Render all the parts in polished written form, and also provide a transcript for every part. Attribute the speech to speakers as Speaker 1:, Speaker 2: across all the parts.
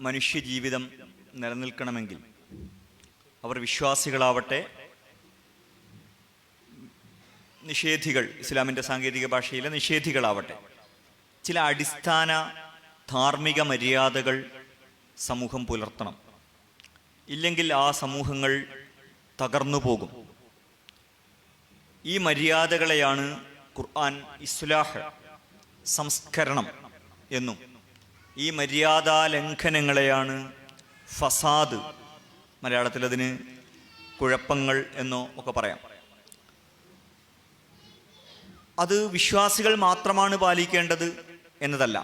Speaker 1: മനുഷ്യജീവിതം നിലനിൽക്കണമെങ്കിൽ അവർ വിശ്വാസികളാവട്ടെ നിഷേധികൾ, ഇസ്ലാമിൻ്റെ സാങ്കേതിക ഭാഷയിലെ നിഷേധികളാവട്ടെ, ചില അടിസ്ഥാന ധാർമ്മിക മര്യാദകൾ സമൂഹം പുലർത്തണം. ഇല്ലെങ്കിൽ ആ സമൂഹങ്ങൾ തകർന്നു പോകും. ഈ മര്യാദകളെയാണ് ഖുർആൻ ഇസ്ലാഹ്, സംസ്കരണം എന്നും, ഈ മര്യാദാ ലംഘനങ്ങളെയാണ് ഫസാദ്, മലയാളത്തിൽ അതിന് കുഴപ്പങ്ങൾ എന്നോ ഒക്കെ പറയാം. അത് വിശ്വാസികൾ മാത്രമാണ് പാലിക്കേണ്ടത് എന്നതല്ല.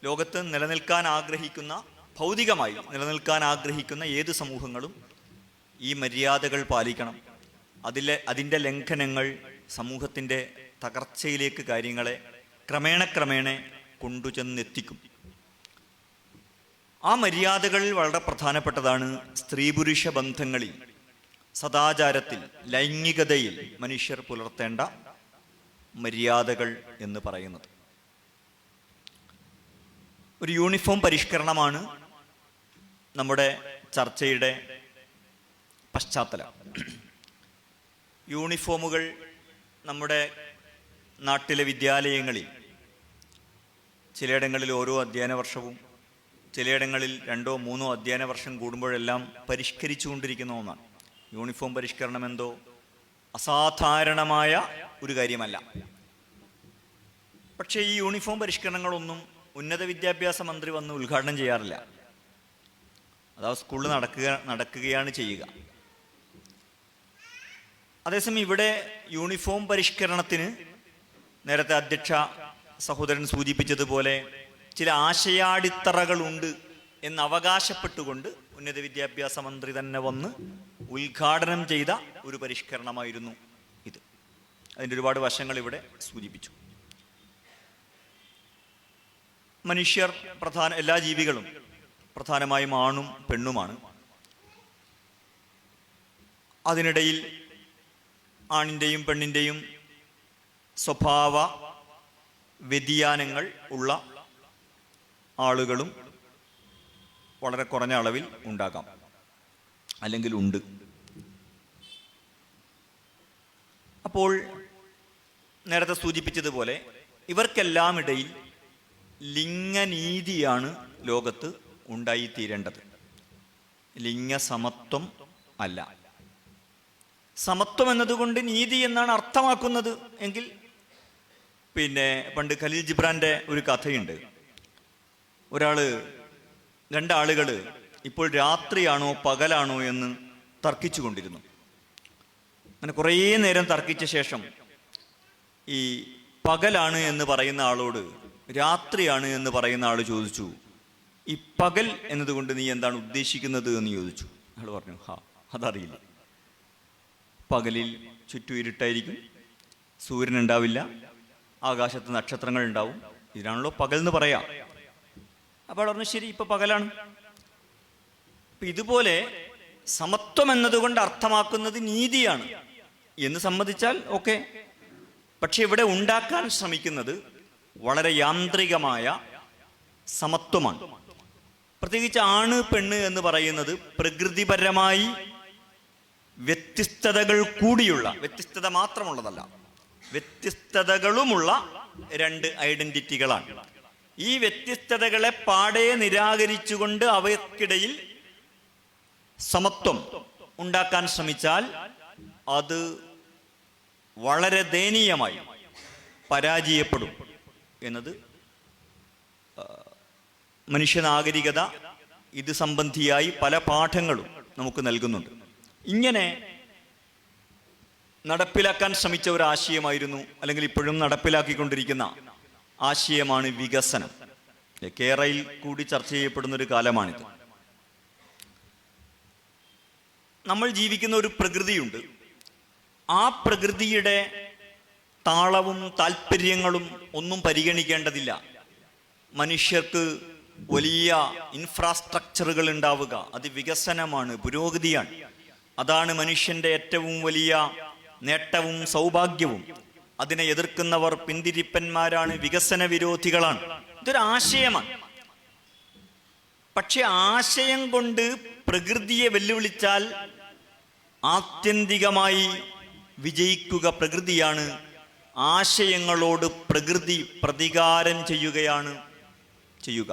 Speaker 1: ലോകത്ത് നിലനിൽക്കാൻ ആഗ്രഹിക്കുന്ന, ഭൗതികമായി നിലനിൽക്കാൻ ആഗ്രഹിക്കുന്ന ഏത് സമൂഹങ്ങളും ഈ മര്യാദകൾ പാലിക്കണം. അതിൻ്റെ ലംഘനങ്ങൾ സമൂഹത്തിൻ്റെ തകർച്ചയിലേക്ക് കാര്യങ്ങളെ ക്രമേണ കൊണ്ടുചെന്നെത്തിക്കും. ആ മര്യാദകൾ വളരെ പ്രധാനപ്പെട്ടതാണ്. സ്ത്രീ പുരുഷ ബന്ധങ്ങളിൽ, സദാചാരത്തിൽ, ലൈംഗികതയിൽ മനുഷ്യർ പുലർത്തേണ്ട മര്യാദകൾ എന്ന് പറയുന്നത്. ഒരു യൂണിഫോം പരിഷ്കരണമാണ് നമ്മുടെ ചർച്ചയുടെ പശ്ചാത്തലം. യൂണിഫോമുകൾ നമ്മുടെ നാട്ടിലെ വിദ്യാലയങ്ങളിൽ ചിലയിടങ്ങളിൽ ഓരോ അധ്യയന വർഷവും, ചിലയിടങ്ങളിൽ 2-3 അധ്യയന വർഷം കൂടുമ്പോഴെല്ലാം പരിഷ്കരിച്ചുകൊണ്ടിരിക്കുന്ന ഒന്നാണ്. യൂണിഫോം പരിഷ്കരണം എന്തോ അസാധാരണമായ ഒരു കാര്യമല്ല. പക്ഷേ ഈ യൂണിഫോം പരിഷ്കരണങ്ങളൊന്നും ഉന്നത വിദ്യാഭ്യാസ മന്ത്രി വന്ന് ഉദ്ഘാടനം ചെയ്യാറില്ല. അതാ സ്കൂളിൽ നടക്കുകയാണ് ചെയ്യുക. അതേസമയം ഇവിടെ യൂണിഫോം പരിഷ്കരണത്തിന് നേരത്തെ അധ്യക്ഷ സഹോദരൻ സൂചിപ്പിച്ചതുപോലെ ചില ആശയാടിത്തറകളുണ്ട് എന്ന് അവകാശപ്പെട്ടുകൊണ്ട് ഉന്നത വിദ്യാഭ്യാസ മന്ത്രി തന്നെ വന്ന് ഉദ്ഘാടനം ചെയ്ത ഒരു പരിഷ്കരണമായിരുന്നു ഇത്. അതിൻ്റെ ഒരുപാട് വശങ്ങൾ ഇവിടെ സൂചിപ്പിച്ചു. മനുഷ്യർ എല്ലാ ജീവികളും പ്രധാനമായും ആണും പെണ്ണുമാണ്. അതിനിടയിൽ ആണിൻ്റെയും പെണ്ണിൻ്റെയും സ്വഭാവ വ്യതിയാനങ്ങൾ ഉള്ള ആളുകളും വളരെ കുറഞ്ഞ അളവിൽ ഉണ്ടാകാം, അല്ലെങ്കിൽ ഉണ്ട്. അപ്പോൾ നേരത്തെ സൂചിപ്പിച്ചതുപോലെ ഇവർക്കെല്ലാം ഇടയിൽ ലിംഗനീതിയാണ് ലോകത്ത് ഉണ്ടായിത്തീരേണ്ടത്, ലിംഗസമത്വം അല്ല. സമത്വം എന്നതുകൊണ്ട് നീതി എന്നാണ് അർത്ഥമാക്കുന്നത് എങ്കിൽ പണ്ട് ഖലീൽ ജിബ്രാന്റെ ഒരു കഥയുണ്ട്. രണ്ടാളുകൾ ഇപ്പോൾ രാത്രിയാണോ പകലാണോ എന്ന് തർക്കിച്ചു കൊണ്ടിരുന്നു. അങ്ങനെ കുറേ നേരം തർക്കിച്ച ശേഷം ഈ പകലാണ് എന്ന് പറയുന്ന ആളോട് രാത്രിയാണ് എന്ന് പറയുന്ന ആൾ ചോദിച്ചു, ഈ പകൽ എന്നതുകൊണ്ട് നീ എന്താണ് ഉദ്ദേശിക്കുന്നത് എന്ന് ചോദിച്ചു. ആൾ പറഞ്ഞു, അതറിയില്ല. പകലിൽ ചുറ്റും ഇരുട്ടായിരിക്കും, സൂര്യൻ ഉണ്ടാവില്ല, ആകാശത്ത് നക്ഷത്രങ്ങൾ ഉണ്ടാവും, ഇതിനാണല്ലോ പകൽ എന്ന് പറയാം. അപ്പോൾ പറഞ്ഞു, ശരി, ഇപ്പൊ പകലാണ്. ഇതുപോലെ സമത്വം എന്നതുകൊണ്ട് അർത്ഥമാക്കുന്നത് നീതിയാണ് എന്ന് സമ്മതിച്ചാൽ ഓക്കെ. പക്ഷെ ഇവിടെ ഉണ്ടാക്കാൻ ശ്രമിക്കുന്നത് വളരെ യാന്ത്രികമായ സമത്വമാണ്. പ്രത്യേകിച്ച് ആണ് പെണ്ണ് എന്ന് പറയുന്നത് പ്രകൃതിപരമായി വ്യത്യസ്തതകൾ കൂടിയുള്ള, വ്യത്യസ്തത മാത്രമുള്ളതല്ല, വ്യത്യസ്തതകളുമുള്ള രണ്ട് ഐഡന്റിറ്റികളാണ്. ഈ വ്യത്യസ്തതകളെ പാടെ നിരാകരിച്ചുകൊണ്ട് അവയ്ക്കിടയിൽ സമത്വം ഉണ്ടാക്കാൻ ശ്രമിച്ചാൽ അത് വളരെ ദയനീയമായി പരാജയപ്പെടും എന്നത് മനുഷ്യനാഗരികത ഇത് സംബന്ധിയായി പല പാഠങ്ങളും നമുക്ക് നൽകുന്നുണ്ട്. ഇങ്ങനെ നടപ്പിലാക്കാൻ ശ്രമിച്ച ഒരു ആശയമായിരുന്നു, അല്ലെങ്കിൽ ഇപ്പോഴും നടപ്പിലാക്കിക്കൊണ്ടിരിക്കുന്ന ആശയമാണ് വികസനം. കേരളയിൽ കൂടി ചർച്ച ചെയ്യപ്പെടുന്ന ഒരു കാലമാണിത്. നമ്മൾ ജീവിക്കുന്ന ഒരു പ്രകൃതിയുണ്ട്. ആ പ്രകൃതിയുടെ താളവും താല്പര്യങ്ങളും ഒന്നും പരിഗണിക്കേണ്ടതില്ല. മനുഷ്യർക്ക് വലിയ ഇൻഫ്രാസ്ട്രക്ചറുകൾ ഉണ്ടാവുക, അത് വികസനമാണ്, പുരോഗതിയാണ്. അതാണ് മനുഷ്യന്റെ ഏറ്റവും വലിയ നേട്ടവും സൗഭാഗ്യവും. അതിനെ എതിർക്കുന്നവർ പിന്തിരിപ്പന്മാരാണ്, വികസന വിരോധികളാണ്. ഇതൊരു ആശയമാണ്. പക്ഷെ ആശയം കൊണ്ട് പ്രകൃതിയെ വെല്ലുവിളിച്ചാൽ ആത്യന്തികമായി വിജയിക്കുക പ്രകൃതിയാണ്. ആശയങ്ങളോട് പ്രകൃതി പ്രതികാരം ചെയ്യുകയാണ് ചെയ്യുക.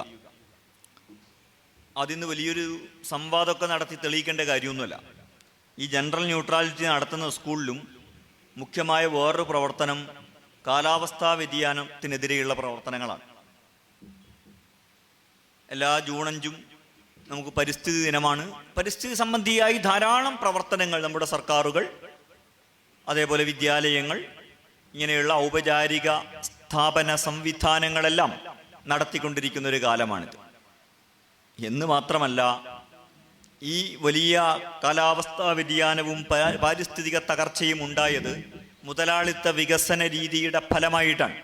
Speaker 1: അതിന് വലിയൊരു സംവാദമൊക്കെ നടത്തി തെളിയിക്കേണ്ട കാര്യമൊന്നുമല്ല. ഈ ജനറൽ ന്യൂട്രാലിറ്റി നടത്തുന്ന സ്കൂളിലും മുഖ്യമായ വേറൊരു പ്രവർത്തനം കാലാവസ്ഥാ വ്യതിയാനത്തിനെതിരെയുള്ള പ്രവർത്തനങ്ങളാണ്. എല്ലാ ജൂൺ 5 നമുക്ക് പരിസ്ഥിതി ദിനമാണ്. പരിസ്ഥിതി സംബന്ധിയായി ധാരാളം പ്രവർത്തനങ്ങൾ നമ്മുടെ സർക്കാരുകൾ, അതേപോലെ വിദ്യാലയങ്ങൾ, ഇങ്ങനെയുള്ള ഔപചാരിക സ്ഥാപന സംവിധാനങ്ങളെല്ലാം നടത്തിക്കൊണ്ടിരിക്കുന്ന ഒരു കാലമാണിത്. എന്ന് മാത്രമല്ല, ഈ വലിയ കാലാവസ്ഥാ വ്യതിയാനവും പാരിസ്ഥിതിക തകർച്ചയും ഉണ്ടായത് മുതലാളിത്ത വികസന രീതിയുടെ ഫലമായിട്ടാണ്.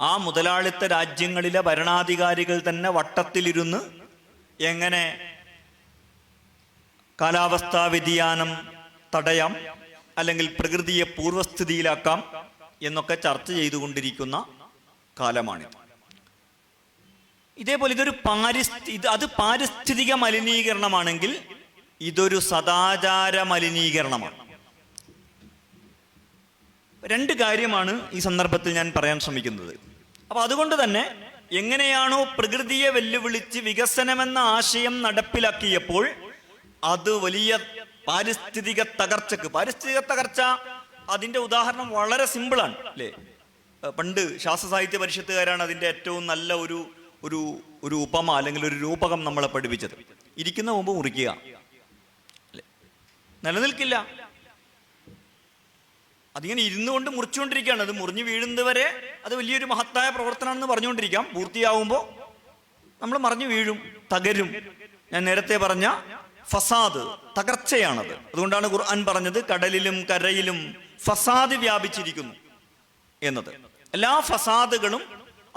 Speaker 1: ആ മുതലാളിത്ത രാജ്യങ്ങളിലെ ഭരണാധികാരികൾ തന്നെ വട്ടത്തിലിരുന്ന് എങ്ങനെ കാലാവസ്ഥാ വ്യതിയാനം തടയാം, അല്ലെങ്കിൽ പ്രകൃതിയെ പൂർവ്വസ്ഥിതിയിലാക്കാം എന്നൊക്കെ ചർച്ച ചെയ്തുകൊണ്ടിരിക്കുന്ന കാലമാണിത്. ഇതേപോലെ ഇതൊരു പാരിസ്ഥിതിക മലിനീകരണമാണെങ്കിൽ ഇതൊരു സദാചാര മലിനീകരണമാണ്. രണ്ട് കാര്യമാണ് ഈ സന്ദർഭത്തിൽ ഞാൻ പറയാൻ ശ്രമിക്കുന്നത്. അപ്പൊ അതുകൊണ്ട് തന്നെ എങ്ങനെയാണോ പ്രകൃതിയെ വെല്ലുവിളിച്ച് വികസനമെന്ന ആശയം നടപ്പിലാക്കിയപ്പോൾ അത് വലിയ പാരിസ്ഥിതിക തകർച്ച, അതിന്റെ ഉദാഹരണം വളരെ സിമ്പിളാണ് അല്ലേ? പണ്ട് ശാസ്ത്ര സാഹിത്യ പരിഷത്തുകാരാണ് അതിന്റെ ഏറ്റവും നല്ല ഒരു ഉപമ അല്ലെങ്കിൽ ഒരു രൂപകം നമ്മളെ പഠിപ്പിച്ചത്. ഇരിക്കുന്ന മുമ്പ് മുറിക്കുക, നിലനിൽക്കില്ല. അതിങ്ങനെ ഇരുന്നുകൊണ്ട് മുറിച്ചുകൊണ്ടിരിക്കുകയാണ്. അത് മുറിഞ്ഞു വീഴുന്നത് വരെ അത് വലിയൊരു മഹത്തായ പ്രവർത്തനമാണെന്ന് പറഞ്ഞുകൊണ്ടിരിക്കാം. പൂർത്തിയാവുമ്പോൾ നമ്മൾ മറിഞ്ഞു വീഴും, തകരും. ഞാൻ നേരത്തെ പറഞ്ഞ ഫസാദ്, തകർച്ചയാണത്. അതുകൊണ്ടാണ് ഖുർആൻ പറഞ്ഞത് കടലിലും കരയിലും ഫസാദ് വ്യാപിച്ചിരിക്കുന്നു എന്നത്. എല്ലാ ഫസാദുകളും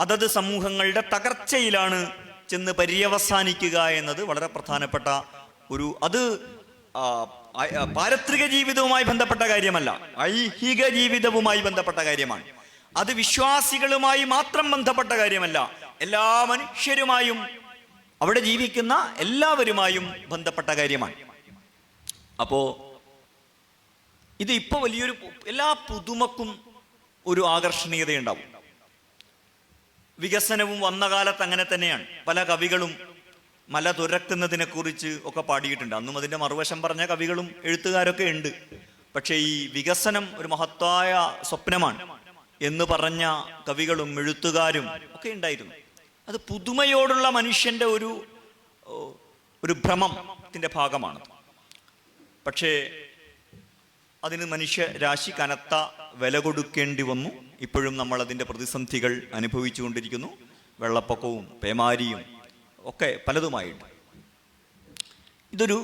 Speaker 1: അതത് സമൂഹങ്ങളുടെ തകർച്ചയിലാണ് ചെന്ന് പര്യവസാനിക്കുക എന്നത് വളരെ പ്രധാനപ്പെട്ട അത് പാരത്രിക ജീവിതവുമായി ബന്ധപ്പെട്ട കാര്യമല്ല, ഐഹിക ജീവിതവുമായി ബന്ധപ്പെട്ട കാര്യമാണ്. അത് വിശ്വാസികളുമായി മാത്രം ബന്ധപ്പെട്ട കാര്യമല്ല, എല്ലാ മനുഷ്യരുമായും അവിടെ ജീവിക്കുന്ന എല്ലാവരുമായും ബന്ധപ്പെട്ട കാര്യമാണ്. അപ്പോ ഇത് ഇപ്പൊ വലിയൊരു എല്ലാ പുതുമക്കും ഒരു ആകർഷണീയതയുണ്ടാവും. വികസനവും വന്ന കാലത്ത് അങ്ങനെ തന്നെയാണ്. പല കവികളും മല തുരക്കുന്നതിനെ കുറിച്ച് ഒക്കെ പാടിയിട്ടുണ്ട്. അന്നും അതിൻ്റെ മറുവശം പറഞ്ഞ കവികളും എഴുത്തുകാരൊക്കെ ഉണ്ട്. പക്ഷേ ഈ വികസനം ഒരു മഹത്തായ സ്വപ്നമാണ് എന്ന് പറഞ്ഞ കവികളും എഴുത്തുകാരും ഒക്കെ ഉണ്ടായിരുന്നു. അത് പുതുമയോടുള്ള മനുഷ്യൻ്റെ ഒരു ഭ്രമത്തിൻ്റെ ഭാഗമാണ്. പക്ഷേ അതിന് മനുഷ്യരാശി കനത്ത വില കൊടുക്കേണ്ടി വന്നു. ഇപ്പോഴും നമ്മൾ അതിൻ്റെ പ്രതിസന്ധികൾ അനുഭവിച്ചു കൊണ്ടിരിക്കുന്നു. വെള്ളപ്പൊക്കവും പേമാരിയും ഒക്കെ പലതുമായിട്ട്. ഇതൊരു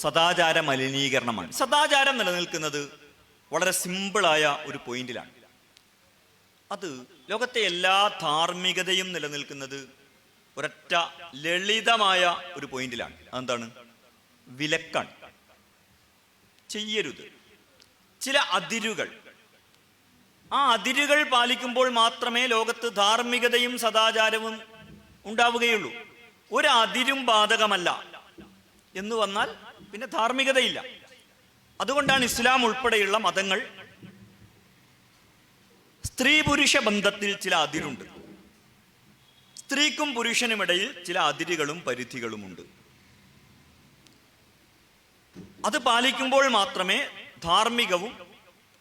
Speaker 1: സദാചാര മലിനീകരണമാണ്. സദാചാരം നിലനിൽക്കുന്നത് വളരെ സിമ്പിളായ ഒരു പോയിന്റിലാണ്. അത് ലോകത്തെ എല്ലാ ധാർമ്മികതയും നിലനിൽക്കുന്നത് ഒരൊറ്റ ലളിതമായ ഒരു പോയിന്റിലാണ്. അതെന്താണ്? വിലക്കാണ്. ചെയ്യരുത്. ചില അതിരുകൾ, ആ അതിരുകൾ പാലിക്കുമ്പോൾ മാത്രമേ ലോകത്ത് ധാർമ്മികതയും സദാചാരവും ഉണ്ടാവുകയുള്ളൂ. ഒരു അതിരും ബാധകമല്ല എന്ന് വന്നാൽ പിന്നെ ധാർമ്മികതയില്ല. അതുകൊണ്ടാണ് ഇസ്ലാം ഉൾപ്പെടെയുള്ള മതങ്ങൾ സ്ത്രീ പുരുഷ ബന്ധത്തിൽ ചില അതിരുണ്ട്. സ്ത്രീക്കും പുരുഷനുമിടയിൽ ചില അതിരുകളും പരിധികളുമുണ്ട്. അത് പാലിക്കുമ്പോൾ മാത്രമേ ധാർമ്മികവും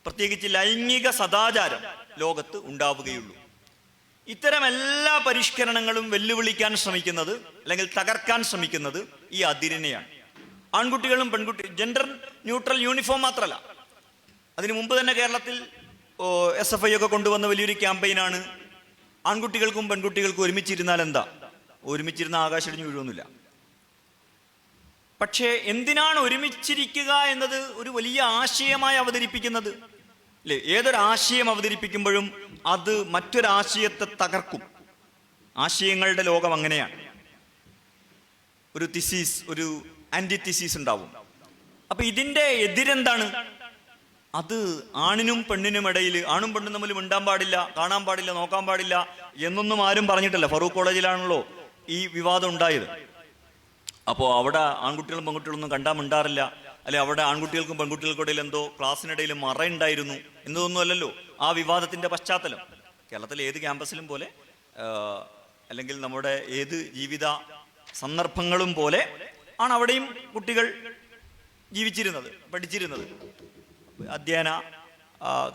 Speaker 1: പ്രത്യേകിച്ച് ലൈംഗിക സദാചാരം ലോകത്ത് ഉണ്ടാവുകയുള്ളൂ. ഇത്തരം എല്ലാ പരിഷ്കരണങ്ങളും വെല്ലുവിളിക്കാൻ ശ്രമിക്കുന്നത് അല്ലെങ്കിൽ തകർക്കാൻ ശ്രമിക്കുന്നത് ഈ അതിരിനെയാണ്. ആൺകുട്ടികളും ജെൻഡർ ന്യൂട്രൽ യൂണിഫോം മാത്രമല്ല, അതിനു മുമ്പ് തന്നെ കേരളത്തിൽ SFI ഒക്കെ കൊണ്ടുവന്ന വലിയൊരു ക്യാമ്പയിനാണ് ആൺകുട്ടികൾക്കും പെൺകുട്ടികൾക്കും ഒരുമിച്ചിരുന്നാൽ എന്താ, ഒരുമിച്ചിരുന്ന ആകാശടിഞ്ഞു വീഴുമൊന്നുമില്ല. പക്ഷേ എന്തിനാണ് ഒരുമിച്ചിരിക്കുക എന്നത് ഒരു വലിയ ആശയമായി അവതരിപ്പിക്കുന്നത് അല്ലേ? ഏതൊരു ആശയം അവതരിപ്പിക്കുമ്പോഴും അത് മറ്റൊരാശയത്തെ തകർക്കും. ആശയങ്ങളുടെ ലോകം അങ്ങനെയാണ്. ഒരു തിസീസ്, ഒരു ആന്റിതിസീസ് ഉണ്ടാവും. അപ്പൊ ഇതിന്റെ എതിരെന്താണ്? അത് ആണിനും പെണ്ണിനും ഇടയിൽ, ആണും പെണ്ണും തമ്മിൽ മിണ്ടാൻ പാടില്ല, കാണാൻ പാടില്ല, നോക്കാൻ പാടില്ല എന്നൊന്നും ആരും പറഞ്ഞിട്ടില്ല. ഫറൂഖ് കോളേജിലാണല്ലോ ഈ വിവാദം ഉണ്ടായത്. അപ്പോൾ അവിടെ ആൺകുട്ടികളും പെൺകുട്ടികളൊന്നും കണ്ടാൽ മിണ്ടാറില്ല, അല്ലെ അവിടെ ആൺകുട്ടികൾക്കും പെൺകുട്ടികൾക്കിടയിൽ എന്തോ ക്ലാസ്സിനിടയിൽ മറയുണ്ടായിരുന്നു എന്നതൊന്നുമല്ലല്ലോ ആ വിവാദത്തിൻ്റെ പശ്ചാത്തലം. കേരളത്തിലെ ഏത് ക്യാമ്പസിലും പോലെ അല്ലെങ്കിൽ നമ്മുടെ ഏത് ജീവിത സന്ദർഭങ്ങളും പോലെ ആണ് അവിടെയും കുട്ടികൾ ജീവിച്ചിരുന്നത്, പഠിച്ചിരുന്നത്, അധ്യയന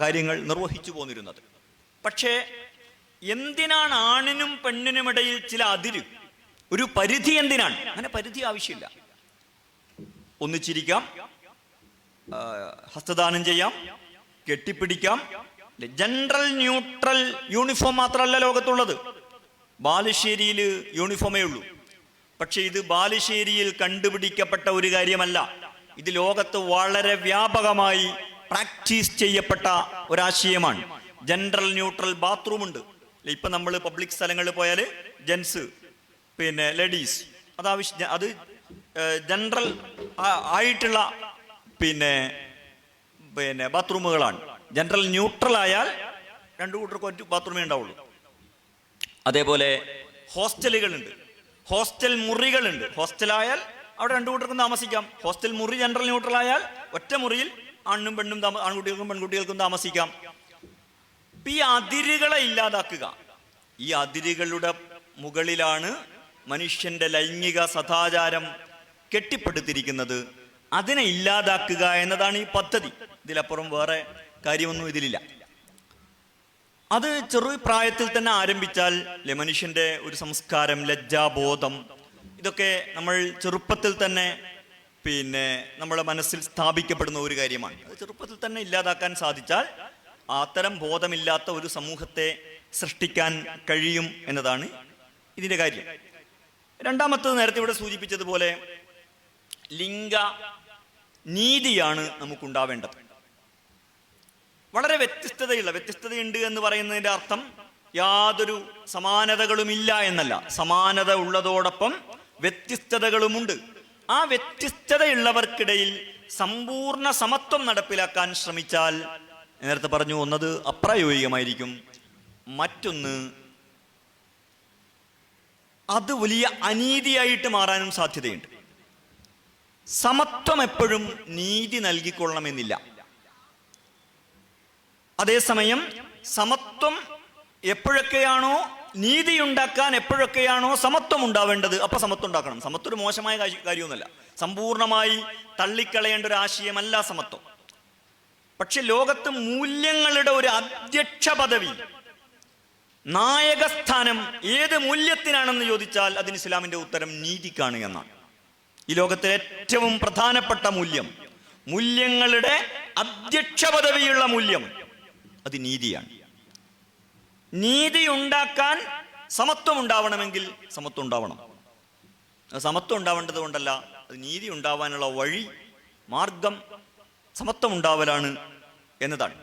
Speaker 1: കാര്യങ്ങൾ നിർവഹിച്ചു പോന്നിരുന്നത്. പക്ഷേ എന്തിനാണ് ആണിനും പെണ്ണിനുമിടയിൽ ചില അതിര്, ഒരു പരിധി എന്തിനാണ്? അങ്ങനെ പരിധി ആവശ്യമില്ല. ഒന്നിച്ചിരിക്കാം, ഹസ്തദാനം ചെയ്യാം, കെട്ടിപ്പിടിക്കാം. ജനറൽ ന്യൂട്രൽ യൂണിഫോം മാത്രമല്ല ലോകത്തുള്ളത്. ബാലുശ്ശേരിയിൽ യൂണിഫോമേ ഉള്ളൂ. പക്ഷെ ഇത് ബാലുശ്ശേരിയിൽ കണ്ടുപിടിക്കപ്പെട്ട ഒരു കാര്യമല്ല. ഇത് ലോകത്ത് വളരെ വ്യാപകമായി പ്രാക്ടീസ് ചെയ്യപ്പെട്ട ഒരാശയമാണ്. ജനറൽ ന്യൂട്രൽ ബാത്റൂം ഉണ്ട്. ഇപ്പൊ നമ്മൾ പബ്ലിക് സ്ഥലങ്ങളിൽ പോയാൽ ജെൻസ് പിന്നെ ലേഡീസ് അത് ജനറൽ ആയിട്ടുള്ള പിന്നെ ബാത്റൂമുകളാണ്. ജനറൽ ന്യൂട്രൽ ആയാൽ രണ്ടു കൂട്ടർക്ക് ഒരു ബാത്റൂമേ ഉണ്ടാവുള്ളൂ. അതേപോലെ ഹോസ്റ്റലുകളുണ്ട്, ഹോസ്റ്റൽ മുറികളുണ്ട്. ഹോസ്റ്റലായാൽ അവിടെ രണ്ടു കൂട്ടർക്കും താമസിക്കാം. ഹോസ്റ്റൽ മുറി ജനറൽ ന്യൂട്രൽ ആയാൽ ഒറ്റ മുറിയിൽ ആണിനും പെണ്ണും ആൺകുട്ടികൾക്കും പെൺകുട്ടികൾക്കും താമസിക്കാം. ഈ അതിരുകളെ ഇല്ലാതാക്കുക. ഈ അതിരുകളുടെ മുകളിലാണ് മനുഷ്യന്റെ ലൈംഗിക സദാചാരം കെട്ടിപ്പടുത്തിരിക്കുന്നത്. അതിനെ ഇല്ലാതാക്കുക എന്നതാണ് ഈ പദ്ധതി. ഇതിലപ്പുറം വേറെ കാര്യമൊന്നും ഇതിലില്ല. അത് ചെറു പ്രായത്തിൽ തന്നെ ആരംഭിച്ചാൽ മനുഷ്യന്റെ ഒരു സംസ്കാരം, ലജ്ജാബോധം, ഇതൊക്കെ നമ്മൾ ചെറുപ്പത്തിൽ തന്നെ നമ്മുടെ മനസ്സിൽ സ്ഥാപിക്കപ്പെടുന്ന ഒരു കാര്യമാണ്. അത് ചെറുപ്പത്തിൽ തന്നെ ഇല്ലാതാക്കാൻ സാധിച്ചാൽ അത്തരം ബോധമില്ലാത്ത ഒരു സമൂഹത്തെ സൃഷ്ടിക്കാൻ കഴിയും എന്നതാണ് ഇതിൻ്റെ കാര്യം. രണ്ടാമത്തത് നേരത്തെ ഇവിടെ സൂചിപ്പിച്ചതുപോലെ ലിംഗ നീതിയാണ് നമുക്കുണ്ടാവേണ്ടത്. വളരെ വ്യത്യസ്തതയുണ്ട് എന്ന് പറയുന്നതിൻ്റെ അർത്ഥം യാതൊരു സമാനതകളുമില്ല എന്നല്ല. സമാനത ഉള്ളതോടൊപ്പം വ്യത്യസ്തതകളുമുണ്ട്. ആ വ്യത്യസ്തതയുള്ളവർക്കിടയിൽ സമ്പൂർണ്ണ സമത്വം നടപ്പിലാക്കാൻ ശ്രമിച്ചാൽ, നേരത്തെ പറഞ്ഞു, ഒന്നത് അപ്രായോഗികമായിരിക്കും, മറ്റൊന്ന് അത് വലിയ അനീതിയായിട്ട് മാറാനും സാധ്യതയുണ്ട്. സമത്വം എപ്പോഴും നീതി നൽകിക്കൊള്ളണമെന്നില്ല. അതേസമയം സമത്വം എപ്പോഴൊക്കെയാണോ, നീതി ഉണ്ടാക്കാൻ എപ്പോഴൊക്കെയാണോ സമത്വം ഉണ്ടാവേണ്ടത്, അപ്പൊ സമത്വം ഉണ്ടാക്കണം. സമത്വം ഒരു മോശമായ കാര്യമൊന്നുമല്ല, സമ്പൂർണമായി തള്ളിക്കളയേണ്ട ഒരു ആശയമല്ല സമത്വം. പക്ഷെ ലോകത്ത് മൂല്യങ്ങളുടെ ഒരു അധ്യക്ഷ പദവി, നായകസ്ഥാനം ഏത് മൂല്യത്തിനാണെന്ന് ചോദിച്ചാൽ അതിന് ഇസ്ലാമിന്റെ ഉത്തരം നീതിക്കാണ് എന്നാണ്. ഈ ലോകത്തെ ഏറ്റവും പ്രധാനപ്പെട്ട മൂല്യങ്ങളുടെ അധ്യക്ഷ പദവിയുള്ള മൂല്യം അത് നീതിയാണ്. നീതി ഉണ്ടാക്കാൻ സമത്വം ഉണ്ടാവണമെങ്കിൽ സമത്വം ഉണ്ടാവണം. സമത്വം ഉണ്ടാവേണ്ടത് കൊണ്ടല്ല, അത് നീതി ഉണ്ടാവാനുള്ള വഴി, മാർഗം സമത്വം ഉണ്ടാവലാണ് എന്നതാണ്.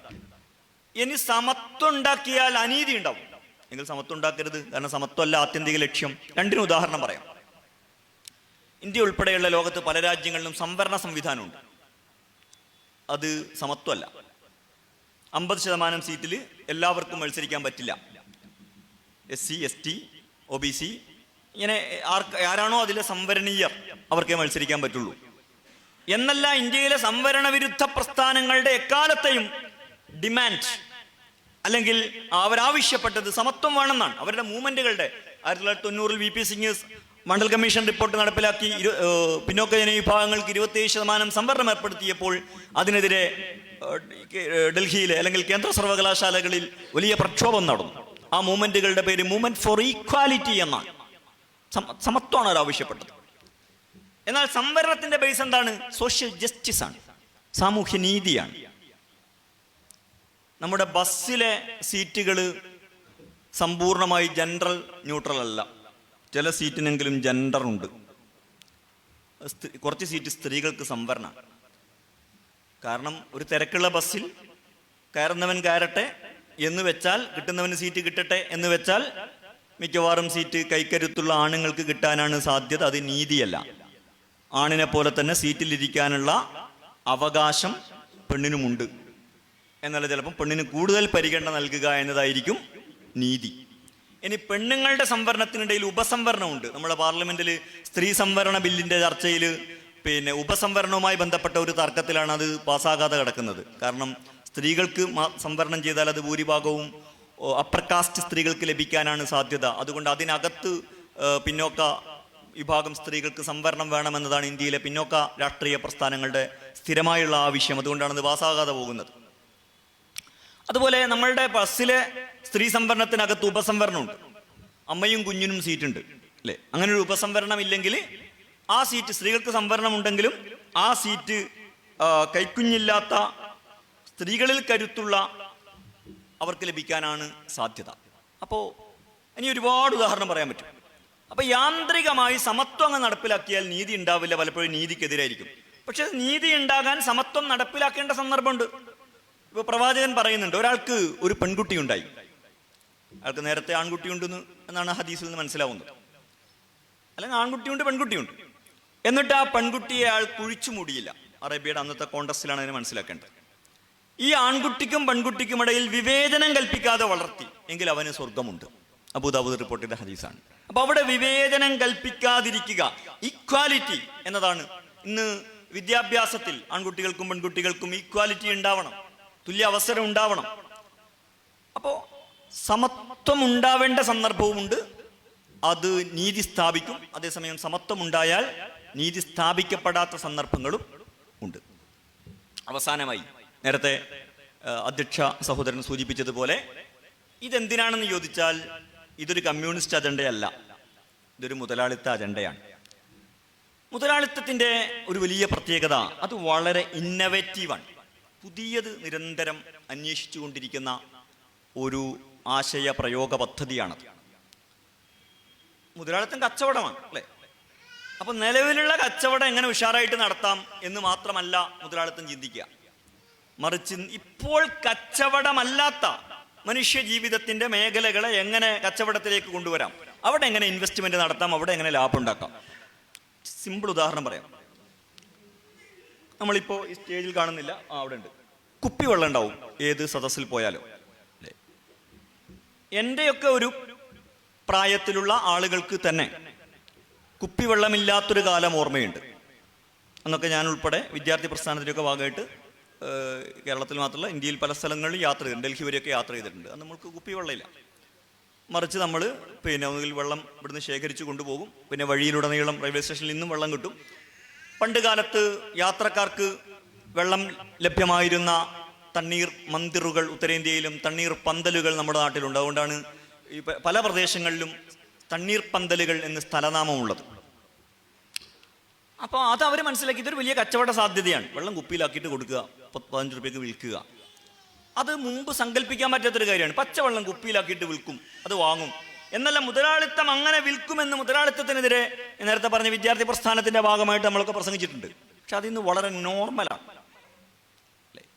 Speaker 1: ഇനി സമത്വം ഉണ്ടാക്കിയാൽ അനീതി ഉണ്ടാവും എങ്കിൽ സമത്വം ഉണ്ടാക്കരുത്. കാരണം സമത്വമല്ല ആത്യന്തിക ലക്ഷ്യം. രണ്ടിനും ഉദാഹരണം പറയാം. ഇന്ത്യ ഉൾപ്പെടെയുള്ള ലോകത്ത് പല രാജ്യങ്ങളിലും സംവരണ സംവിധാനമുണ്ട്. അത് സമത്വമല്ല. 50% സീറ്റിൽ എല്ലാവർക്കും മത്സരിക്കാൻ പറ്റില്ല. SC, ST, OBC ഇങ്ങനെ ആരാണോ അതിലെ സംവരണീയർ അവർക്കേ മത്സരിക്കാൻ പറ്റുള്ളൂ. എന്നല്ല, ഇന്ത്യയിലെ സംവരണ വിരുദ്ധ പ്രസ്ഥാനങ്ങളുടെ എക്കാലത്തെയും ഡിമാൻഡ് അല്ലെങ്കിൽ അവരാവശ്യപ്പെട്ടത് സമത്വം വേണമെന്നാണ്. അവരുടെ മൂവ്മെന്റുകളുടെ 1990 VP Singh Mandal commission report നടപ്പിലാക്കി പിന്നോക്ക ജനവിഭാഗങ്ങൾക്ക് 27% സംവരണം ഏർപ്പെടുത്തിയപ്പോൾ അതിനെതിരെ ഡൽഹിയിലെ അല്ലെങ്കിൽ കേന്ദ്ര സർവകലാശാലകളിൽ വലിയ പ്രക്ഷോഭം നടന്നു. ആ മൂവ്മെന്റുകളുടെ പേര് മൂവ്മെന്റ് ഫോർ ഈക്വാലിറ്റി എന്നാണ്. സമത്വമാണ് അവർ ആവശ്യപ്പെട്ടത്. എന്നാൽ സംവരണത്തിന്റെ ബേസ് എന്താണ്? സോഷ്യൽ ജസ്റ്റിസ് ആണ്, സാമൂഹ്യ നീതിയാണ്. നമ്മുടെ ബസ്സിലെ സീറ്റുകൾ സമ്പൂർണമായി ജനറൽ ന്യൂട്രൽ അല്ല. ചില സീറ്റിനെങ്കിലും ജെൻഡർ ഉണ്ട്. കുറച്ച് സീറ്റ് സ്ത്രീകൾക്ക് സംവരണമാണ്. കാരണം ഒരു തിരക്കുള്ള ബസ്സിൽ കയറുന്നവൻ കയറട്ടെ എന്ന് വെച്ചാൽ, കിട്ടുന്നവന് സീറ്റ് കിട്ടട്ടെ എന്ന് വെച്ചാൽ മിക്കവാറും സീറ്റ് കൈക്കരുത്തുള്ള ആണുങ്ങൾക്ക് കിട്ടാനാണ് സാധ്യത. അത് നീതിയല്ല. ആണിനെ പോലെ തന്നെ സീറ്റിലിരിക്കാനുള്ള അവകാശം പെണ്ണിനുമുണ്ട്. എന്നാൽ ചിലപ്പം പെണ്ണിന് കൂടുതൽ പരിഗണന നൽകുക എന്നതായിരിക്കും നീതി. ഇനി പെണ്ണുങ്ങളുടെ സംവരണത്തിനിടയിൽ ഉപസംവരണമുണ്ട്. നമ്മുടെ പാർലമെന്റിൽ സ്ത്രീ സംവരണ ബില്ലിന്റെ ചർച്ചയിൽ ഉപസംവരണവുമായി ബന്ധപ്പെട്ട ഒരു തർക്കത്തിലാണ് അത് പാസ്സാകാതെ കിടക്കുന്നത്. കാരണം സ്ത്രീകൾക്ക് സംവരണം ചെയ്താൽ അത് ഭൂരിഭാഗവും അപ്പർ കാസ്റ്റ് സ്ത്രീകൾക്ക് ലഭിക്കാനാണ് സാധ്യത. അതുകൊണ്ട് അതിനകത്ത് പിന്നോക്ക വിഭാഗം സ്ത്രീകൾക്ക് സംവരണം വേണമെന്നതാണ് ഇന്ത്യയിലെ പിന്നോക്ക രാഷ്ട്രീയ പ്രസ്ഥാനങ്ങളുടെ സ്ഥിരമായുള്ള ആവശ്യം. അതുകൊണ്ടാണ് ഇത് പാസ്സാകാതെ പോകുന്നത്. അതുപോലെ നമ്മളുടെ ബസ്സിലെ സ്ത്രീ സംവരണത്തിനകത്ത് ഉപസംവരണമുണ്ട്. അമ്മയും കുഞ്ഞിനും സീറ്റുണ്ട് അല്ലേ? അങ്ങനെ ഒരു ഉപസംവരണം ഇല്ലെങ്കിൽ ആ സീറ്റ്, സ്ത്രീകൾക്ക് സംവരണം ഉണ്ടെങ്കിലും ആ സീറ്റ് കൈക്കുഞ്ഞില്ലാത്ത സ്ത്രീകളിൽ കരുത്തുള്ള അവർക്ക് ലഭിക്കാനാണ് സാധ്യത. അപ്പോൾ ഇനി ഒരുപാട് ഉദാഹരണം പറയാൻ പറ്റും. അപ്പൊ യാന്ത്രികമായി സമത്വം അങ്ങ് നടപ്പിലാക്കിയാൽ നീതി ഉണ്ടാവില്ല, പലപ്പോഴും നീതിക്കെതിരായിരിക്കും. പക്ഷെ നീതി ഉണ്ടാകാൻ സമത്വം നടപ്പിലാക്കേണ്ട സന്ദർഭമുണ്ട്. ഇപ്പൊ പ്രവാചകൻ പറയുന്നുണ്ട്, ഒരാൾക്ക് ഒരു പെൺകുട്ടി ഉണ്ടായി, അയാൾക്ക് നേരത്തെ ആൺകുട്ടിയുണ്ടെന്ന് എന്നാണ് ഹദീസിൽ നിന്ന് മനസ്സിലാവുന്നത്. അല്ലെങ്കിൽ ആൺകുട്ടിയുണ്ട് പെൺകുട്ടിയുണ്ട്, എന്നിട്ട് ആ പെൺകുട്ടിയെ അയാൾ കുഴിച്ചു മൂടിയില്ല. അറേബ്യയുടെ അന്നത്തെ കോണ്ടസ്റ്റിലാണ് അതിനെ മനസ്സിലാക്കേണ്ടത്. ഈ ആൺകുട്ടിക്കും പെൺകുട്ടിക്കും ഇടയിൽ വിവേചനം കൽപ്പിക്കാതെ വളർത്തി എങ്കിൽ അവന് സ്വർഗമുണ്ട്. അബൂദാവൂദ് റിപ്പോർട്ട് ചെയ്ത ഹദീസാണ്. അപ്പൊ അവിടെ വിവേചനം കൽപ്പിക്കാതിരിക്കുക, ഈക്വാലിറ്റി എന്നതാണ്. ഇന്ന് വിദ്യാഭ്യാസത്തിൽ ആൺകുട്ടികൾക്കും പെൺകുട്ടികൾക്കും ഈക്വാലിറ്റി ഉണ്ടാവണം, തുല്യ അവസരം ഉണ്ടാവണം. അപ്പോ സമത്വം ഉണ്ടാവേണ്ട സന്ദർഭവുമുണ്ട്, അത് നീതി സ്ഥാപിക്കും. അതേസമയം സമത്വം ഉണ്ടായാൽ നീതി സ്ഥാപിക്കപ്പെടാത്ത സന്ദർഭങ്ങളും ഉണ്ട്. അവസാനമായി നേരത്തെ അധ്യക്ഷ സഹോദരൻ സൂചിപ്പിച്ചതുപോലെ ഇതെന്തിനാണെന്ന് ചോദിച്ചാൽ ഇതൊരു കമ്മ്യൂണിസ്റ്റ് അജണ്ടയല്ല, ഇതൊരു മുതലാളിത്ത അജണ്ടയാണ്. മുതലാളിത്തത്തിൻ്റെ ഒരു വലിയ പ്രത്യേകത, അത് വളരെ ഇന്നവേറ്റീവാണ്. പുതിയത് നിരന്തരം അന്വേഷിച്ചു കൊണ്ടിരിക്കുന്ന ഒരു ആശയ പ്രയോഗ പദ്ധതിയാണത്. മുതലാളിത്തം കച്ചവടമാണ് അല്ലേ? അപ്പൊ നിലവിലുള്ള കച്ചവടം എങ്ങനെ ഉഷാറായിട്ട് നടത്താം എന്ന് മാത്രമല്ല മുതലാളിത്തം ചിന്തിക്കുക, മറിച്ച് ഇപ്പോൾ കച്ചവടമല്ലാത്ത മനുഷ്യ ജീവിതത്തിന്റെ മേഖലകളെ എങ്ങനെ കച്ചവടത്തിലേക്ക് കൊണ്ടുവരാം, അവിടെ എങ്ങനെ ഇൻവെസ്റ്റ്മെന്റ് നടത്താം, അവിടെ എങ്ങനെ ലാഭം ഉണ്ടാക്കാം. സിമ്പിൾ ഉദാഹരണം പറയാം. നമ്മളിപ്പോൾ ഈ സ്റ്റേജിൽ കാണുന്നില്ല, അവിടെ ഉണ്ട്, കുപ്പിവെള്ളം ഉണ്ടാവും ഏത് സദസ്സിൽ പോയാലോ അല്ലേ? എൻ്റെയൊക്കെ ഒരു പ്രായത്തിലുള്ള ആളുകൾക്ക് തന്നെ കുപ്പിവെള്ളമില്ലാത്തൊരു കാലം ഓർമ്മയുണ്ട്. അന്നൊക്കെ ഞാൻ ഉൾപ്പെടെ വിദ്യാർത്ഥി പ്രസ്ഥാനത്തിൻ്റെയൊക്കെ ഭാഗമായിട്ട് കേരളത്തിൽ മാത്രമല്ല ഇന്ത്യയിൽ പല സ്ഥലങ്ങളിലും യാത്ര ചെയ്തിട്ടുണ്ട്. ഡൽഹി വരെയൊക്കെ യാത്ര ചെയ്തിട്ടുണ്ട്. അത് നമ്മൾക്ക് കുപ്പിവെള്ളമില്ല, മറിച്ച് നമ്മൾ ഒന്നുകിൽ വെള്ളം ഇവിടുന്ന് ശേഖരിച്ച് കൊണ്ടുപോകും. പിന്നെ വഴിയിലുടനീളം റെയിൽവേ സ്റ്റേഷനിൽ നിന്നും വെള്ളം കിട്ടും. പണ്ട് കാലത്ത് യാത്രക്കാർക്ക് വെള്ളം ലഭ്യമായിരുന്ന തണ്ണീർ മന്ദിറുകൾ ഉത്തരേന്ത്യയിലും തണ്ണീർ പന്തലുകൾ നമ്മുടെ നാട്ടിലുണ്ട്. അതുകൊണ്ടാണ് ഈ പല പ്രദേശങ്ങളിലും തണ്ണീർ പന്തലുകൾ എന്ന് സ്ഥലനാമമുള്ളത്. അപ്പോൾ അത് അവർ മനസ്സിലാക്കി ഇതൊരു വലിയ കച്ചവട സാധ്യതയാണ്. വെള്ളം കുപ്പിയിലാക്കിയിട്ട് കൊടുക്കുക, 15 രൂപയ്ക്ക് വിൽക്കുക. അത് മുമ്പ് സങ്കല്പിക്കാൻ പറ്റാത്തൊരു കാര്യമാണ്. പച്ചവെള്ളം കുപ്പിയിലാക്കിയിട്ട് വിൽക്കും, അത് വാങ്ങും എന്നല്ല. മുതലാളിത്തം അങ്ങനെ വിൽക്കുമെന്ന് മുതലാളിത്തത്തിനെതിരെ നേരത്തെ പറഞ്ഞ വിദ്യാർത്ഥി പ്രസ്ഥാനത്തിന്റെ ഭാഗമായിട്ട് നമ്മളൊക്കെ പ്രസംഗിച്ചിട്ടുണ്ട്. പക്ഷെ അതിന്ന് വളരെ നോർമലാണ്.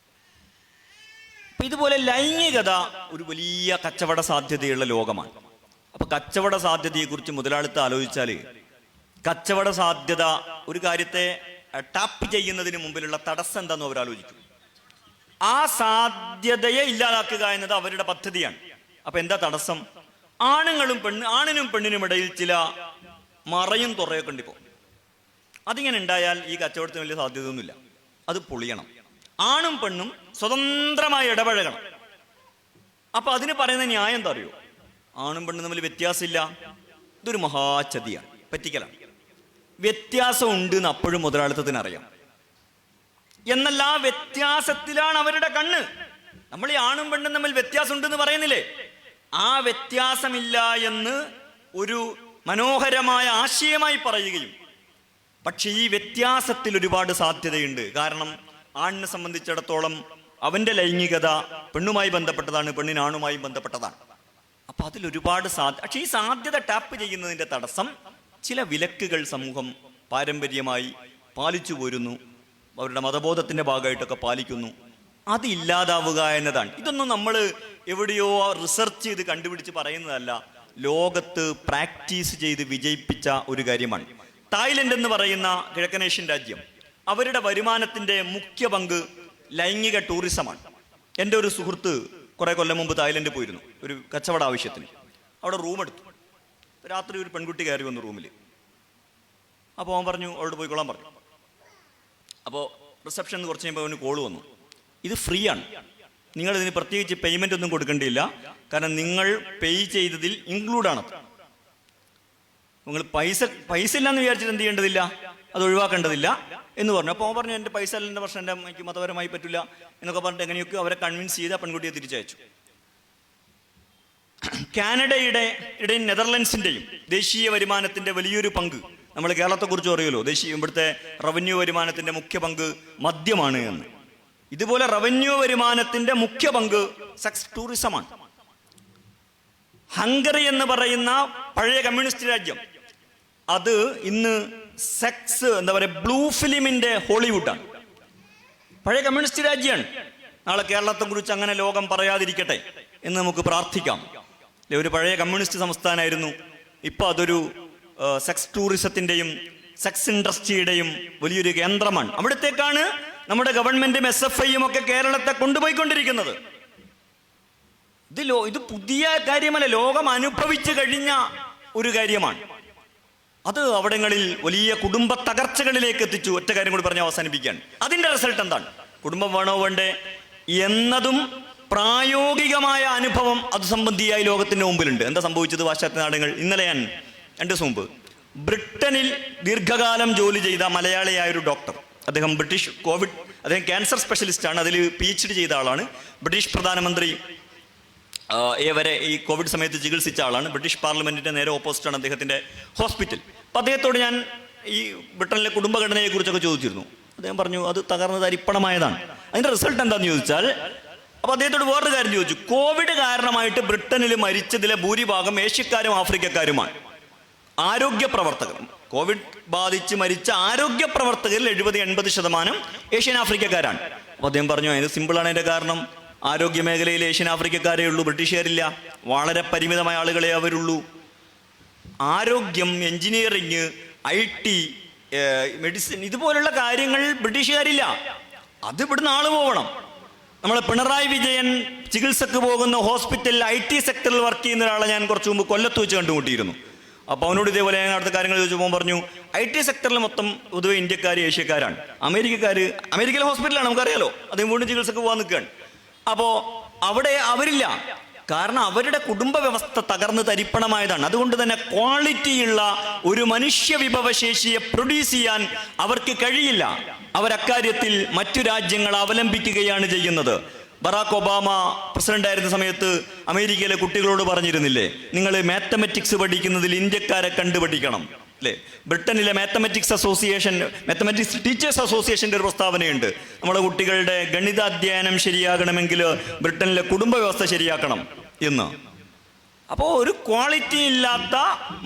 Speaker 1: അപ്പൊ ഇതുപോലെ ലൈംഗികത ഒരു വലിയ കച്ചവട സാധ്യതയുള്ള ലോകമാണ്. അപ്പൊ കച്ചവട സാധ്യതയെക്കുറിച്ച് മുതലാളിത്തം ആലോചിച്ചാൽ കച്ചവട സാധ്യത ഒരു കാര്യത്തെ ടാപ്പ് ചെയ്യുന്നതിന് മുമ്പിലുള്ള തടസ്സം എന്താണെന്ന് അവർ ആലോചിക്കും. ആ സാധ്യതയെ ഇല്ലാതാക്കുക എന്നത് അവരുടെ പദ്ധതിയാണ്. അപ്പൊ എന്താ തടസ്സം? ആണിനും പെണ്ണിനും ഇടയിൽ ചില മറയും തുറയൊക്കെ ഉണ്ട്. ഇപ്പോൾ അതിങ്ങനെ ഉണ്ടായാൽ ഈ കച്ചവടത്തിന് വലിയ സാധ്യതയൊന്നുമില്ല. അത് പൊളിയണം. ആണും പെണ്ണും സ്വതന്ത്രമായി ഇടപഴകണം. അപ്പൊ അതിന് പറയുന്ന ന്യായം എന്താ അറിയോ? ആണും പെണ്ണും തമ്മിൽ വ്യത്യാസമില്ല, ഇതൊരു മഹാചതിയാണ്, പറ്റിക്കലാണ്. വ്യത്യാസം ഉണ്ട് എന്ന് അപ്പോഴും മുതലാളിത്തത്തിന് അറിയാം. എന്നല്ല, ആ വ്യത്യാസത്തിലാണ് അവരുടെ കണ്ണ്. നമ്മൾ ഈ ആണും പെണ്ണും തമ്മിൽ വ്യത്യാസം ഉണ്ടെന്ന് പറയുന്നില്ലേ? ആ വ്യത്യാസമില്ല എന്ന് ഒരു മനോഹരമായ ആശയമായി പറയുകയും, പക്ഷെ ഈ വ്യത്യാസത്തിൽ ഒരുപാട് സാധ്യതയുണ്ട്. കാരണം ആണിനെ സംബന്ധിച്ചിടത്തോളം അവന്റെ ലൈംഗികത പെണ്ണുമായി ബന്ധപ്പെട്ടതാണ്, പെണ്ണിന് ആണുമായി ബന്ധപ്പെട്ടതാണ്. അപ്പൊ അതിലൊരുപാട് പക്ഷെ ഈ സാധ്യത ടാപ്പ് ചെയ്യുന്നതിന്റെ തടസ്സം ചില വിലക്കുകൾ സമൂഹം പാരമ്പര്യമായി പാലിച്ചു പോരുന്നു, അവരുടെ മതബോധത്തിന്റെ ഭാഗമായിട്ടൊക്കെ പാലിക്കുന്നു. അത് ഇല്ലാതാവുക എന്നതാണ്. ഇതൊന്നും നമ്മൾ എവിടെയോ റിസർച്ച് ചെയ്ത് കണ്ടുപിടിച്ച് പറയുന്നതല്ല, ലോകത്ത് പ്രാക്ടീസ് ചെയ്ത് വിജയിപ്പിച്ച ഒരു കാര്യമാണ്. തായ്ലൻഡ് എന്ന് പറയുന്ന കിഴക്കനേഷ്യൻ രാജ്യം, അവരുടെ വരുമാനത്തിന്റെ മുഖ്യ പങ്ക് ലൈംഗിക ടൂറിസമാണ്. എൻ്റെ ഒരു സുഹൃത്ത് കുറെ കൊല്ലം മുമ്പ് തായ്ലൻഡ് പോയിരുന്നു ഒരു കച്ചവട ആവശ്യത്തിന്. അവിടെ റൂം എടുത്തു. രാത്രി ഒരു പെൺകുട്ടി കയറി വന്നു റൂമിൽ. അപ്പോൾ അവൻ പറഞ്ഞു അവളോട് പോയിക്കൊള്ളാൻ പറഞ്ഞു. അപ്പോൾ റിസപ്ഷനിൽ കുറച്ച് കഴിയുമ്പോൾ അവന് കോൾ വന്നു. ഇത് ഫ്രീ ആണ്, നിങ്ങളിതിന് പ്രത്യേകിച്ച് പേയ്മെൻ്റ് ഒന്നും കൊടുക്കേണ്ടിയില്ല, കാരണം നിങ്ങൾ പേ ചെയ്തതിൽ ഇൻക്ലൂഡാണ്. നിങ്ങൾ പൈസ ഇല്ലാന്ന് വിചാരിച്ചിട്ട് എന്ത് ചെയ്യേണ്ടതില്ല, അത് ഒഴിവാക്കേണ്ടതില്ല എന്ന് പറഞ്ഞു. അപ്പോൾ അവൻ പറഞ്ഞു എൻ്റെ പൈസ അല്ലെൻ്റെ പ്രശ്നം, എനിക്ക് മതപരമായി പറ്റില്ല എന്നൊക്കെ പറഞ്ഞിട്ട് എങ്ങനെയൊക്കെ അവരെ കൺവിൻസ് ചെയ്ത് ആ പെൺകുട്ടിയെ തിരിച്ചയച്ചു. കാനഡയുടെയും നെതർലൻഡ്സിൻ്റെയും ദേശീയ വരുമാനത്തിൻ്റെ വലിയൊരു പങ്ക്, നമ്മൾ കേരളത്തെക്കുറിച്ച് പറയുമല്ലോ, ഇവിടുത്തെ റവന്യൂ വരുമാനത്തിൻ്റെ മുഖ്യ പങ്ക് മദ്യമാണ് എന്ന്. ഇതുപോലെ റവന്യൂ വരുമാനത്തിൻ്റെ മുഖ്യ പങ്ക് സെക്സ് ടൂറിസമാണ്. ഹംഗറി എന്ന് പറയുന്ന പഴയ കമ്മ്യൂണിസ്റ്റ് രാജ്യം, അത് ഇന്ന് സെക്സ് എന്താ പറയുക ബ്ലൂ ഫിലിമിൻ്റെ ഹോളിവുഡാണ്. പഴയ കമ്മ്യൂണിസ്റ്റ് രാജ്യമാണ്. നാളെ കേരളത്തെ കുറിച്ച് അങ്ങനെ ലോകം പറയാതിരിക്കട്ടെ എന്ന് നമുക്ക് പ്രാർത്ഥിക്കാം. ഒരു പഴയ കമ്മ്യൂണിസ്റ്റ് സംസ്ഥാനമായിരുന്നു, ഇപ്പം അതൊരു സെക്സ് ടൂറിസത്തിൻ്റെയും സെക്സ് ഇൻഡസ്ട്രിയുടെയും വലിയൊരു കേന്ദ്രമാണ്. അവിടത്തേക്കാണ് നമ്മുടെ ഗവൺമെന്റും SFIയും ഒക്കെ കേരളത്തെ കൊണ്ടുപോയിക്കൊണ്ടിരിക്കുന്നത്. ഇത് പുതിയ കാര്യമല്ല, ലോകം അനുഭവിച്ചു കഴിഞ്ഞ ഒരു കാര്യമാണ്. അത് അവിടങ്ങളിൽ വലിയ കുടുംബ തകർച്ചകളിലേക്ക് എത്തിച്ചു. ഒറ്റ കാര്യം കൂടി പറഞ്ഞ് അവസാനിപ്പിക്കാൻ, അതിൻ്റെ റിസൾട്ട് എന്താണ്? കുടുംബം വേണോ വേണ്ടേ എന്നതും പ്രായോഗികമായ അനുഭവം അത് സംബന്ധിയായി ലോകത്തിൻ്റെ മുമ്പിലുണ്ട്. എന്താ സംഭവിച്ചത്? പാശ്ചാത്യ നാടുകൾ, ഇന്നലെ ഞാൻ 2 ദിവസം മുമ്പ് ബ്രിട്ടനിൽ ദീർഘകാലം ജോലി ചെയ്ത മലയാളിയായൊരു ഡോക്ടർ, അദ്ദേഹം അദ്ദേഹം ക്യാൻസർ സ്പെഷ്യലിസ്റ്റാണ്, അതിൽ PhD ചെയ്ത ആളാണ്. ബ്രിട്ടീഷ് പ്രധാനമന്ത്രി വരെ ഈ കോവിഡ് സമയത്ത് ചികിത്സിച്ച ആളാണ്. ബ്രിട്ടീഷ് പാർലമെൻറ്റിൻ്റെ നേരെ ഓപ്പോസിറ്റാണ് അദ്ദേഹത്തിൻ്റെ ഹോസ്പിറ്റൽ. അപ്പോൾ അദ്ദേഹത്തോട് ഞാൻ ഈ ബ്രിട്ടനിലെ കുടുംബഘടനയെക്കുറിച്ചൊക്കെ ചോദിച്ചിരുന്നു. അദ്ദേഹം പറഞ്ഞു അത് തകർന്ന് തരിപ്പണമായതാണ്. അതിൻ്റെ റിസൾട്ട് എന്താണെന്ന് ചോദിച്ചാൽ, അപ്പോൾ അദ്ദേഹത്തോട് വേറൊരു കാര്യം ചോദിച്ചു. കോവിഡ് കാരണമായിട്ട് ബ്രിട്ടനിൽ മരിച്ചതിലെ ഭൂരിഭാഗം ഏഷ്യക്കാരും ആഫ്രിക്കക്കാരുമാണ്. ആരോഗ്യ പ്രവർത്തകർ, കോവിഡ് ബാധിച്ച് മരിച്ച ആരോഗ്യ പ്രവർത്തകരിൽ 70-80% ഏഷ്യൻ ആഫ്രിക്കക്കാരാണ്. അപ്പോൾ അദ്ദേഹം പറഞ്ഞു അതിന് സിമ്പിളാണ്. അതിൻ്റെ കാരണം ആരോഗ്യ മേഖലയിൽ ഏഷ്യൻ ആഫ്രിക്കക്കാരേ ഉള്ളൂ, ബ്രിട്ടീഷുകാരില്ല. വളരെ പരിമിതമായ ആളുകളെ അവരുള്ളൂ. ആരോഗ്യം, എഞ്ചിനീയറിങ്, IT, മെഡിസിൻ, ഇതുപോലുള്ള കാര്യങ്ങൾ ബ്രിട്ടീഷുകാരില്ല. അത് ഇവിടുന്ന് ആള് പോകണം. നമ്മളെ പിണറായി വിജയൻ ചികിത്സക്ക് പോകുന്ന ഹോസ്പിറ്റലിൽ IT സെക്ടറിൽ വർക്ക് ചെയ്യുന്ന ഒരാളെ ഞാൻ കുറച്ച് മുമ്പ് കൊല്ലത്ത് വെച്ച് കണ്ടുമുട്ടിയിരുന്നു. അപ്പോൾ അവനോട് ഇതേപോലെ ഞാൻ അടുത്ത കാര്യങ്ങൾ ചോദിച്ചപ്പോൾ പറഞ്ഞു IT സെക്ടറിൽ മൊത്തം പൊതുവെ ഇന്ത്യക്കാർ, ഏഷ്യക്കാരാണ്. അമേരിക്കയിലെ ഹോസ്പിറ്റലാണ്, നമുക്കറിയാലോ. അദ്ദേഹം വീണ്ടും ചികിത്സക്ക് പോകാൻ നിൽക്കുകയാണ്. അപ്പോൾ അവിടെ അവരില്ല, കാരണം അവരുടെ കുടുംബ വ്യവസ്ഥ തകർന്ന് തരിപ്പണമായതാണ്. അതുകൊണ്ട് തന്നെ ക്വാളിറ്റിയുള്ള ഒരു മനുഷ്യ വിഭവശേഷിയെ പ്രൊഡ്യൂസ് ചെയ്യാൻ അവർക്ക് കഴിയില്ല. അവരക്കാര്യത്തിൽ മറ്റു രാജ്യങ്ങൾ അവലംബിക്കുകയാണ് ചെയ്യുന്നത്. ബറാക്ക് ഒബാമ പ്രസിഡന്റായിരുന്ന സമയത്ത് അമേരിക്കയിലെ കുട്ടികളോട് പറഞ്ഞിരുന്നില്ലേ, നിങ്ങൾ മാത്തമെറ്റിക്സ് പഠിക്കുന്നതിൽ ഇന്ത്യക്കാരെ കണ്ടുപഠിക്കണം അല്ലേ? ബ്രിട്ടനിലെ മാത്തമെറ്റിക്സ് ടീച്ചേഴ്സ് അസോസിയേഷൻ്റെ ഒരു പ്രസ്താവനയുണ്ട്. നമ്മുടെ കുട്ടികളുടെ ഗണിതാധ്യയനം ശരിയാകണമെങ്കിൽ ബ്രിട്ടനിലെ കുടുംബ വ്യവസ്ഥ ശരിയാക്കണം എന്ന്. അപ്പോൾ ഒരു ക്വാളിറ്റി ഇല്ലാത്ത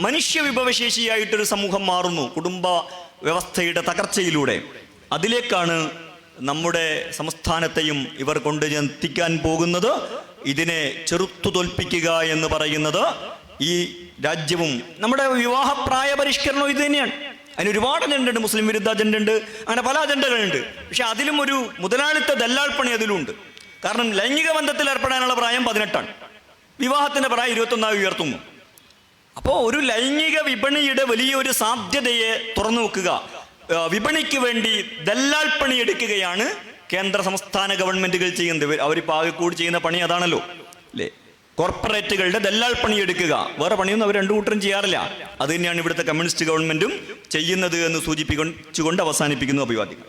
Speaker 1: മനുഷ്യ വിഭവശേഷിയായിട്ടൊരു സമൂഹം മാറുന്നു കുടുംബ വ്യവസ്ഥയുടെ തകർച്ചയിലൂടെ. അതിലേക്കാണ് നമ്മുടെ സംസ്ഥാനത്തെയും ഇവർ കൊണ്ടെത്തിക്കാൻ പോകുന്നത്. ഇതിനെ ചെറുത്തു തോൽപ്പിക്കുക എന്ന് പറയുന്നത് ഈ രാജ്യവും നമ്മുടെ വിവാഹപ്രായ പരിഷ്കരണവും ഇത് തന്നെയാണ്. അതിന് ഒരുപാട് അജണ്ട ഉണ്ട്. മുസ്ലിം വിരുദ്ധ അജണ്ട ഉണ്ട്, അങ്ങനെ പല അജണ്ടകളുണ്ട്. പക്ഷെ അതിലും ഒരു മുതലാളിത്ത ദല്ലാൾപ്പണി അതിലുണ്ട്. കാരണം ലൈംഗിക ബന്ധത്തിൽ ഏർപ്പെടാനുള്ള പ്രായം 18ആണ്, വിവാഹത്തിൻ്റെ പ്രായം 21 ഉയർത്തുന്നു. അപ്പോൾ ഒരു ലൈംഗിക വിപണിയുടെ വലിയൊരു സാധ്യതയെ തുറന്നു വെക്കുക, വിപണിക്ക് വേണ്ടി ദല്ലാൾപ്പണി എടുക്കുകയാണ് കേന്ദ്ര സംസ്ഥാന ഗവൺമെന്റുകൾ ചെയ്യുന്നത്. അവരിപ്പോൾ ആകെ കൂടി ചെയ്യുന്ന പണി അതാണല്ലോ അല്ലേ? കോർപ്പറേറ്റുകളുടെ ദല്ലാൾ പണി എടുക്കുക. വേറെ പണിയൊന്നും അവർ രണ്ടു കൂട്ടരും ചെയ്യാറില്ല. അത് തന്നെയാണ് ഇവിടുത്തെ കമ്മ്യൂണിസ്റ്റ് ഗവൺമെന്റും ചെയ്യുന്നത് എന്ന് സൂചിപ്പിച്ചുകൊണ്ട് അവസാനിപ്പിക്കുന്നു. അഭിവാദ്യങ്ങൾ.